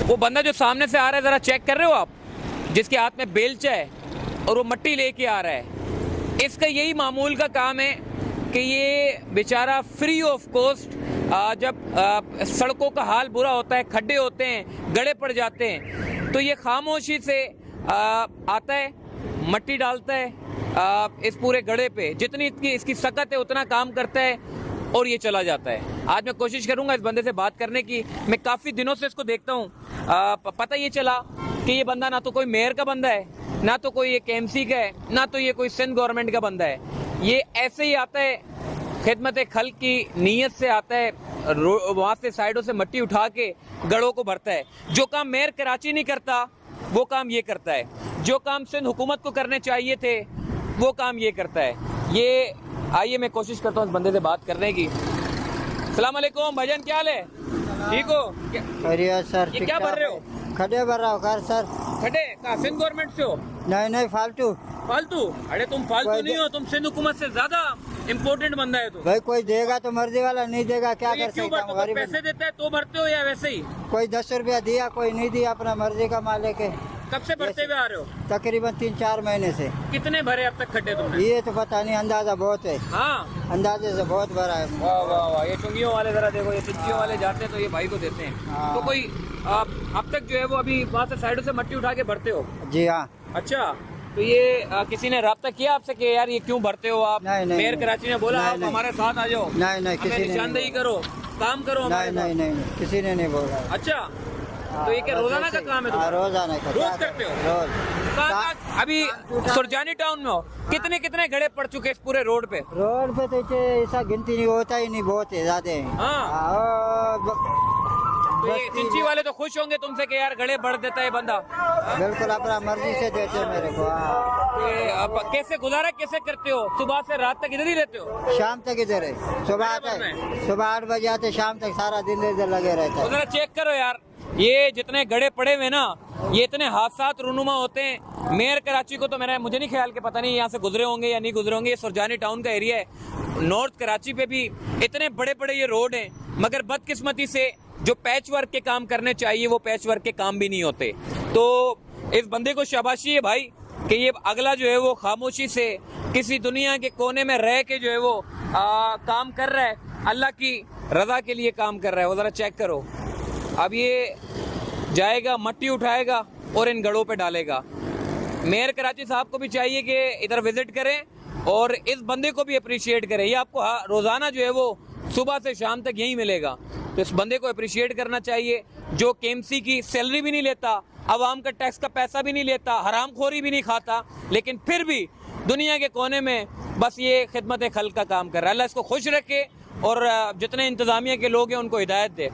वो बंदा जो सामने से आ रहा है ज़रा चेक कर रहे हो आप, जिसके हाथ में बेलचा है और वो मट्टी लेके आ रहा है, इसका यही मामूल का काम है कि ये बेचारा फ्री ऑफ कॉस्ट जब सड़कों का हाल बुरा होता है, खड्डे होते हैं, गड्ढे पड़ जाते हैं, तो ये खामोशी से आता है, मट्टी डालता है इस पूरे गड्ढे पे, जितनी इसकी सकत है उतना काम करता है और ये चला जाता है। आज मैं कोशिश करूंगा इस बंदे से बात करने की, मैं काफ़ी दिनों से इसको देखता हूँ। पता ये चला कि ये बंदा ना तो कोई मेयर का बंदा है, ना तो कोई एक KMC का है, ना तो ये कोई सिंध गवर्नमेंट का बंदा है। ये ऐसे ही आता है, खिदमत खल्क की नीयत से आता है, वहाँ से साइडों से मट्टी उठा के गढ़ों को भरता है। जो काम मेयर कराची नहीं करता वो काम ये करता है, जो काम सिंध हुकूमत को करने चाहिए थे वो काम ये करता है। ये आइए मैं कोशिश करता हूँ इस बंदे से बात करने की। सलाम अलैकुम भाईजान, क्या हाल है? ठीक हो? बढ़िया सर। ये क्या भर रहे हो? खड्डे भर रहा हूँ घर सर। खड्डे कहाँ, सिंध गवर्नमेंट से हो? नहीं फालतू। फालतू? अरे तुम फालतू नहीं हो, तुम सिंध हुकूमत से ज्यादा इम्पोर्टेंट बंदा है तुम। भाई कोई देगा तो मर्जी वाला, नहीं देगा क्या कर सकता हूँ। गरीब पैसे देता है तो भरते हो या वैसे ही? कोई 10 रुपया दिया, कोई नहीं दिया, अपना मर्जी का मालिक है। कब से भरते हुए आ रहे हो? तकरीबन 3-4 महीने से। कितने भरे अब तक खड्डे तुमने? ये तो पता नहीं, अंदाजा बहुत है। हाँ, अंदाजे से बहुत भरा है। वाह वाह वाह, ये चुंगियों वाले जरा देखो, ये चिंचियों वाले जाते हैं तो ये भाई को देते हैं। हाँ। तो कोई अब तक जो है वो अभी वहाँ से साइडों से मट्टी उठा के भरते हो? जी हाँ। अच्छा, तो ये किसी ने राब्ता किया आपसे कि यार ये क्यों भरते हो आप? नहीं, मेयर कराची ने बोला नहीं, आप नहीं। हमारे साथ आ जाओ, नहीं किसी ने निशानदेही करो, काम करो हमारे साथ। नहीं किसी ने नहीं बोला। अच्छा, तो ये क्या रोजाना का काम है तुम्हारा? रोजाना का। रोज करते हो? रोज। कहाँ अभी सुरजानी टाउन में हो? कितने गड्ढे पड़ चुके इस पूरे रोड पे? रोड पे तो ऐसा गिनती नहीं होता ही नहीं, बहुत है, ज्यादा है। तो ये चिंची वाले तो खुश होंगे तुमसे कि यार गड्ढे बढ़ देता है बंदा। बिल्कुल अपना मर्जी से देते हो मेरे को। तो ये अब कैसे गुजारा कैसे करते हो? सुबह से रात तक इधर ही रहते हो? शाम तक इधर है। सुबह 8 बजे आते, शाम तक सारा दिन इधर लगे रहते हैं। जरा चेक करो यार, ये जितने गड्ढे पड़े हुए ना, ये इतने हादसात रूनुमा होते हैं। मेयर कराची को तो मुझे नहीं ख्याल के, पता नहीं यहाँ से गुजरे होंगे या नहीं गुजरे होंगे। ये सुरजानी टाउन का एरिया है, नॉर्थ कराची पे भी इतने बड़े बड़े ये रोड हैं, मगर बदकिस्मती से जो पैच वर्क के काम करने चाहिए वो पैच वर्क के काम भी नहीं होते। तो इस बंदे को शाबाशी है भाई कि ये अगला जो है वो खामोशी से किसी दुनिया के कोने में रह के जो है वो काम कर रहा है, अल्लाह की रजा के लिए काम कर रहा है। वो ज़रा चेक करो, अब ये जाएगा, मट्टी उठाएगा और इन गढ़ों पे डालेगा। मेयर कराची साहब को भी चाहिए कि इधर विजिट करें और इस बंदे को भी अप्रिशिएट करें। ये आपको रोज़ाना जो है वो सुबह से शाम तक यही मिलेगा, तो इस बंदे को अप्रिशिएट करना चाहिए, जो KMC की सैलरी भी नहीं लेता, आवाम का टैक्स का पैसा भी नहीं लेता, हरामखोरी भी नहीं खाता, लेकिन फिर भी दुनिया के कोने में बस ये खिदमत खल्क का काम कर रहा है। अल्लाह इसको खुश रखे और जितने इंतज़ामिया के लोग हैं उनको हिदायत दे।